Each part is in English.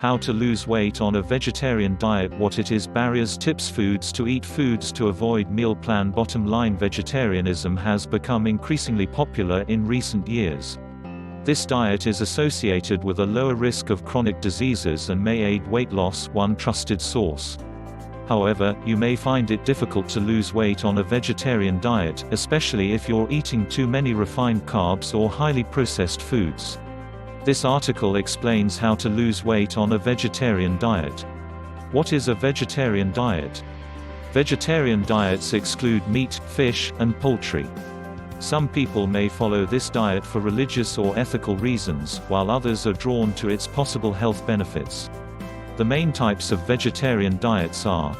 How to lose weight on a vegetarian diet. What it is. Barriers. Tips. Foods to eat. Foods to avoid. Meal plan. Bottom line, vegetarianism has become increasingly popular in recent years. This diet is associated with a lower risk of chronic diseases and may aid weight loss. One trusted source. However, you may find it difficult to lose weight on a vegetarian diet, especially if you're eating too many refined carbs or highly processed foods. This article explains how to lose weight on a vegetarian diet. What is a vegetarian diet? Vegetarian diets exclude meat, fish, and poultry. Some people may follow this diet for religious or ethical reasons, while others are drawn to its possible health benefits. The main types of vegetarian diets are: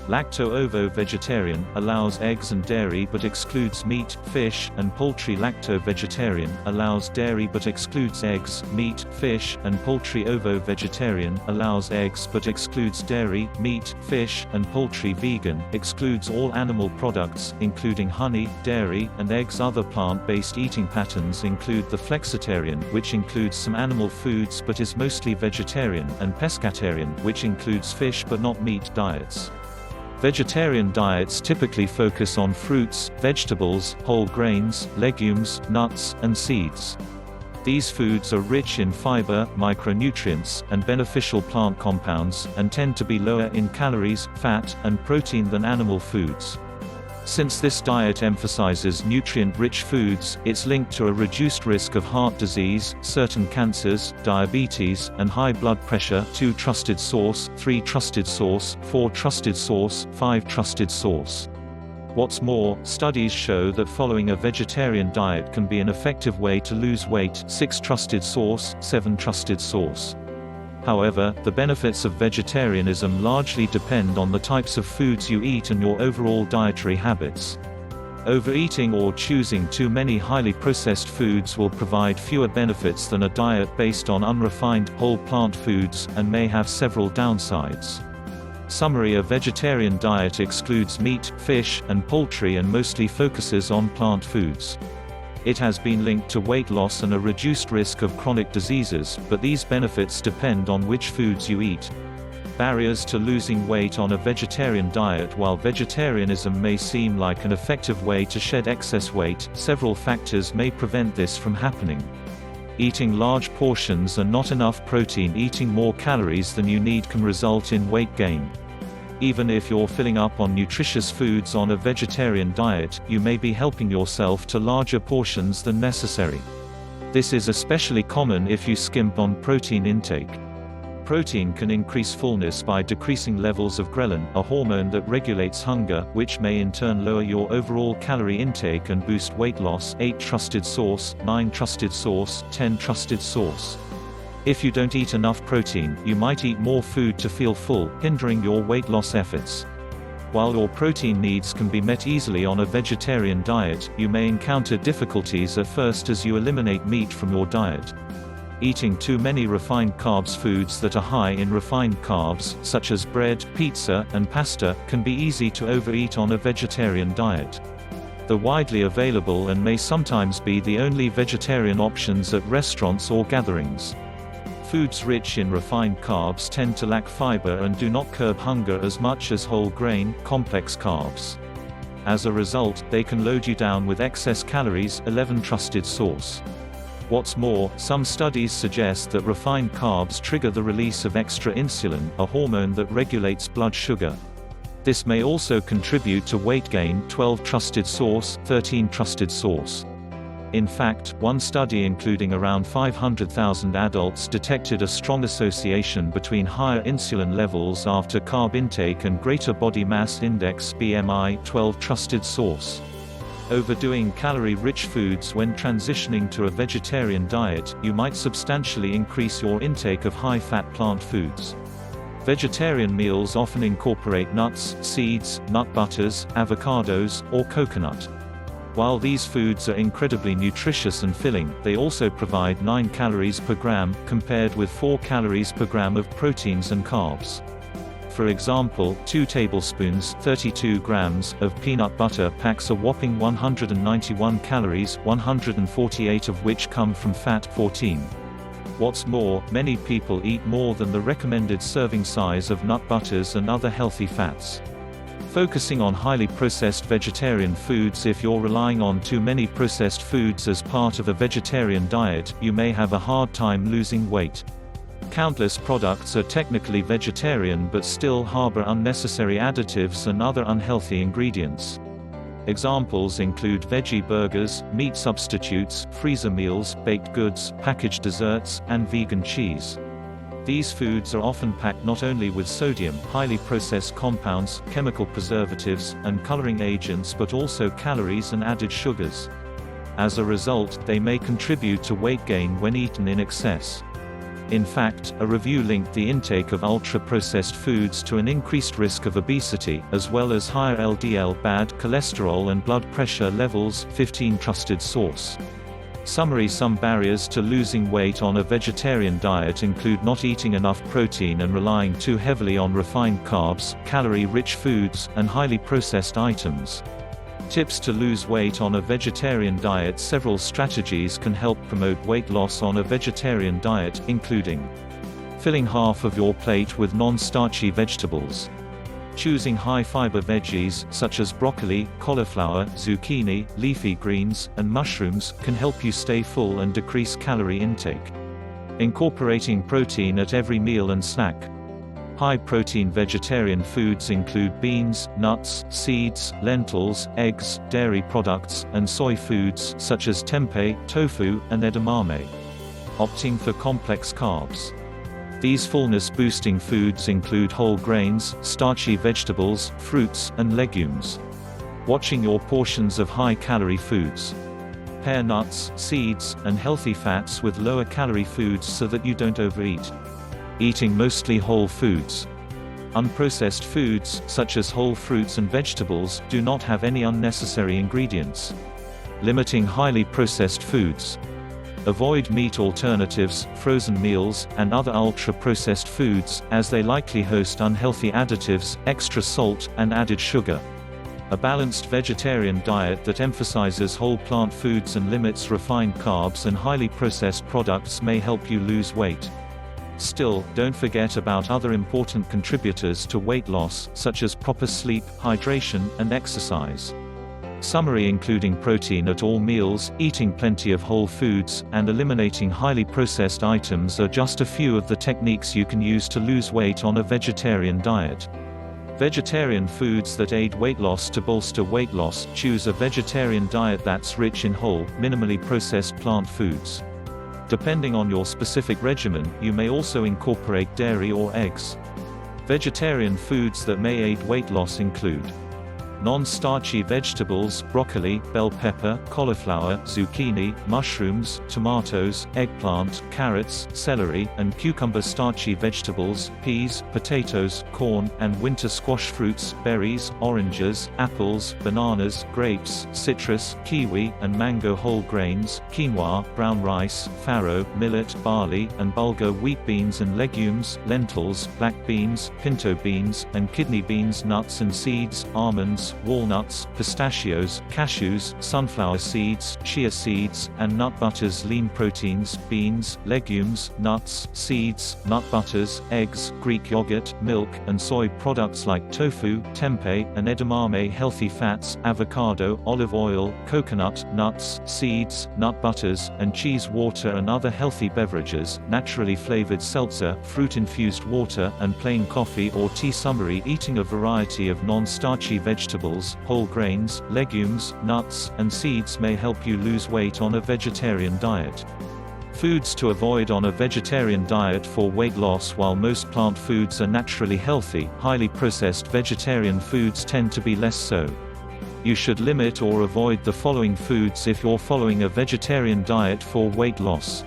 lacto-ovo-vegetarian, allows eggs and dairy but excludes meat, fish, and poultry. Lacto-vegetarian, allows dairy but excludes eggs, meat, fish, and poultry. Ovo-vegetarian, allows eggs but excludes dairy, meat, fish, and poultry. Vegan, excludes all animal products, including honey, dairy, and eggs. Other plant-based eating patterns include the flexitarian, which includes some animal foods but is mostly vegetarian, and pescatarian, which includes fish but not meat diets. Vegetarian diets typically focus on fruits, vegetables, whole grains, legumes, nuts, and seeds. These foods are rich in fiber, micronutrients, and beneficial plant compounds, and tend to be lower in calories, fat, and protein than animal foods. Since this diet emphasizes nutrient-rich foods, it's linked to a reduced risk of heart disease, certain cancers, diabetes, and high blood pressure. 2 trusted source, 3 trusted source, 4 trusted source, 5 trusted source. What's more, studies show that following a vegetarian diet can be an effective way to lose weight. 6 trusted source, 7 trusted source. However, the benefits of vegetarianism largely depend on the types of foods you eat and your overall dietary habits. Overeating or choosing too many highly processed foods will provide fewer benefits than a diet based on unrefined, whole plant foods, and may have several downsides. Summary: a vegetarian diet excludes meat, fish, and poultry and mostly focuses on plant foods. It has been linked to weight loss and a reduced risk of chronic diseases, but these benefits depend on which foods you eat. Barriers to losing weight on a vegetarian diet. While vegetarianism may seem like an effective way to shed excess weight, several factors may prevent this from happening. Eating large portions and not enough protein. Eating more calories than you need can result in weight gain. Even if you're filling up on nutritious foods on a vegetarian diet, you may be helping yourself to larger portions than necessary. This is especially common if you skimp on protein intake. Protein can increase fullness by decreasing levels of ghrelin, a hormone that regulates hunger, which may in turn lower your overall calorie intake and boost weight loss. 8 trusted source, 9 trusted source, 10 trusted source. If you don't eat enough protein, you might eat more food to feel full, hindering your weight loss efforts. While your protein needs can be met easily on a vegetarian diet, you may encounter difficulties at first as you eliminate meat from your diet. Eating too many refined carbs. Foods that are high in refined carbs, such as bread, pizza, and pasta, can be easy to overeat on a vegetarian diet. They're widely available and may sometimes be the only vegetarian options at restaurants or gatherings. Foods rich in refined carbs tend to lack fiber and do not curb hunger as much as whole grain, complex carbs. As a result, they can load you down with excess calories. 11 trusted source. What's more, some studies suggest that refined carbs trigger the release of extra insulin, a hormone that regulates blood sugar. This may also contribute to weight gain. 12 trusted source, 13 trusted source. In fact, one study including around 500,000 adults detected a strong association between higher insulin levels after carb intake and greater body mass index (BMI). 12 trusted source. Overdoing calorie-rich foods. When transitioning to a vegetarian diet, you might substantially increase your intake of high-fat plant foods. Vegetarian meals often incorporate nuts, seeds, nut butters, avocados, or coconut. While these foods are incredibly nutritious and filling, they also provide 9 calories per gram, compared with 4 calories per gram of proteins and carbs. For example, 2 tablespoons 32 grams of peanut butter packs a whopping 191 calories, 148 of which come from fat. 14. What's more, many people eat more than the recommended serving size of nut butters and other healthy fats. Focusing on highly processed vegetarian foods. If you're relying on too many processed foods as part of a vegetarian diet, you may have a hard time losing weight. Countless products are technically vegetarian but still harbor unnecessary additives and other unhealthy ingredients. Examples include veggie burgers, meat substitutes, freezer meals, baked goods, packaged desserts, and vegan cheese. These foods are often packed not only with sodium, highly processed compounds, chemical preservatives, and coloring agents but also calories and added sugars. As a result, they may contribute to weight gain when eaten in excess. In fact, a review linked the intake of ultra-processed foods to an increased risk of obesity, as well as higher LDL bad cholesterol and blood pressure levels. 15 Trusted source. Summary. Some barriers to losing weight on a vegetarian diet include not eating enough protein and relying too heavily on refined carbs, calorie-rich foods, and highly processed items. Tips to lose weight on a vegetarian diet. Several strategies can help promote weight loss on a vegetarian diet, including filling half of your plate with non-starchy vegetables. Choosing high-fiber veggies, such as broccoli, cauliflower, zucchini, leafy greens, and mushrooms, can help you stay full and decrease calorie intake. Incorporating protein at every meal and snack. High-protein vegetarian foods include beans, nuts, seeds, lentils, eggs, dairy products, and soy foods, such as tempeh, tofu, and edamame. Opting for complex carbs. These fullness-boosting foods include whole grains, starchy vegetables, fruits, and legumes. Watching your portions of high-calorie foods. Pair nuts, seeds, and healthy fats with lower-calorie foods so that you don't overeat. Eating mostly whole foods. Unprocessed foods, such as whole fruits and vegetables, do not have any unnecessary ingredients. Limiting highly processed foods. Avoid meat alternatives, frozen meals, and other ultra-processed foods, as they likely host unhealthy additives, extra salt, and added sugar. A balanced vegetarian diet that emphasizes whole plant foods and limits refined carbs and highly processed products may help you lose weight. Still, don't forget about other important contributors to weight loss, such as proper sleep, hydration, and exercise. Summary. Including protein at all meals, eating plenty of whole foods, and eliminating highly processed items are just a few of the techniques you can use to lose weight on a vegetarian diet. Vegetarian foods that aid weight loss. To bolster weight loss, choose a vegetarian diet that's rich in whole, minimally processed plant foods. Depending on your specific regimen, you may also incorporate dairy or eggs. Vegetarian foods that may aid weight loss include non-starchy vegetables, broccoli, bell pepper, cauliflower, zucchini, mushrooms, tomatoes, eggplant, carrots, celery, and cucumber. Starchy vegetables, peas, potatoes, corn, and winter squash. Fruits, berries, oranges, apples, bananas, grapes, citrus, kiwi, and mango. Whole grains, quinoa, brown rice, farro, millet, barley, and bulgur wheat. Beans and legumes, lentils, black beans, pinto beans, and kidney beans. Nuts and seeds, almonds, walnuts, pistachios, cashews, sunflower seeds, chia seeds, and nut butters. Lean proteins, beans, legumes, nuts, seeds, nut butters, eggs, Greek yogurt, milk, and soy products like tofu, tempeh, and edamame. Healthy fats, avocado, olive oil, coconut, nuts, seeds, nut butters, and cheese. Water and other healthy beverages, naturally flavored seltzer, fruit-infused water, and plain coffee or tea. Summary. Eating a variety of non-starchy vegetables, whole grains, legumes, nuts, and seeds may help you lose weight on a vegetarian diet. Foods to avoid on a vegetarian diet for weight loss. While most plant foods are naturally healthy, highly processed vegetarian foods tend to be less so. You should limit or avoid the following foods if you're following a vegetarian diet for weight loss.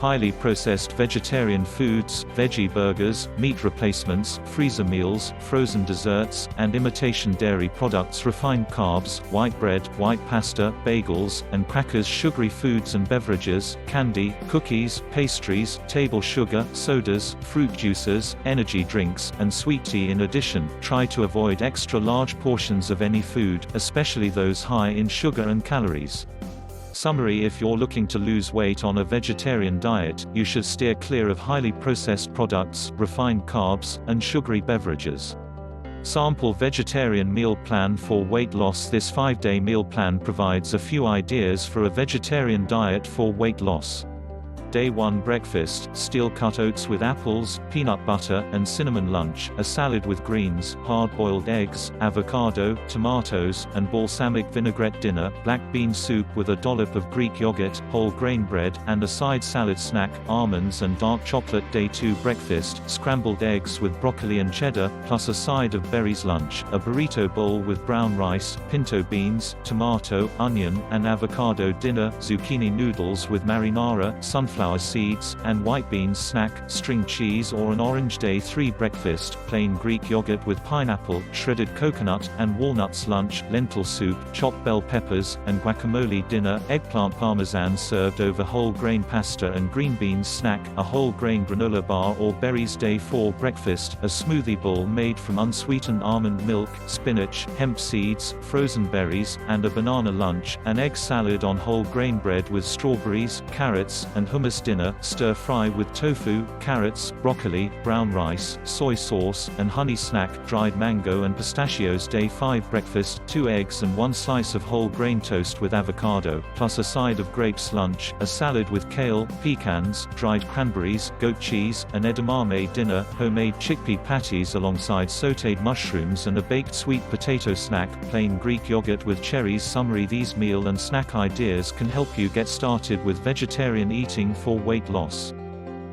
Highly processed vegetarian foods, veggie burgers, meat replacements, freezer meals, frozen desserts, and imitation dairy products. Refined carbs, white bread, white pasta, bagels, and crackers. Sugary foods and beverages, candy, cookies, pastries, table sugar, sodas, fruit juices, energy drinks, and sweet tea. In addition, try to avoid extra large portions of any food, especially those high in sugar and calories. Summary: if you're looking to lose weight on a vegetarian diet, you should steer clear of highly processed products, refined carbs, and sugary beverages. Sample vegetarian meal plan for weight loss. This 5-day meal plan provides a few ideas for a vegetarian diet for weight loss. Day 1 breakfast: steel-cut oats with apples, peanut butter, and cinnamon. Lunch: a salad with greens, hard-boiled eggs, avocado, tomatoes, and balsamic vinaigrette. Dinner: black bean soup with a dollop of Greek yogurt, whole grain bread, and a side salad. Snack: almonds and dark chocolate. Day 2 breakfast: scrambled eggs with broccoli and cheddar, plus a side of berries. Lunch: a burrito bowl with brown rice, pinto beans, tomato, onion, and avocado. Dinner: zucchini noodles with marinara, sunflower seeds, and white beans. Snack: string cheese or an orange. Day 3 breakfast: plain Greek yogurt with pineapple, shredded coconut, and walnuts. Lunch: lentil soup, chopped bell peppers, and guacamole. Dinner: eggplant parmesan served over whole grain pasta and green beans. Snack: a whole grain granola bar or berries. Day 4 breakfast: a smoothie bowl made from unsweetened almond milk, spinach, hemp seeds, frozen berries, and a banana. Lunch: an egg salad on whole grain bread with strawberries, carrots, and hummus. Dinner: stir fry with tofu, carrots, broccoli, brown rice, soy sauce, and honey. Snack: dried mango and pistachios. Day 5 breakfast: 2 eggs and 1 slice of whole grain toast with avocado, plus a side of grapes. Lunch: a salad with kale, pecans, dried cranberries, goat cheese, and edamame. Dinner: homemade chickpea patties alongside sautéed mushrooms and a baked sweet potato. Snack: plain Greek yogurt with cherries. Summary: these meal and snack ideas can help you get started with vegetarian eating for weight loss.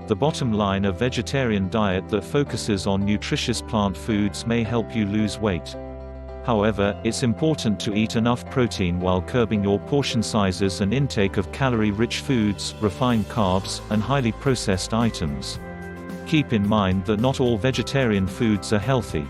The bottom line: a vegetarian diet that focuses on nutritious plant foods may help you lose weight. However, it's important to eat enough protein while curbing your portion sizes and intake of calorie-rich foods, refined carbs, and highly processed items. Keep in mind that not all vegetarian foods are healthy.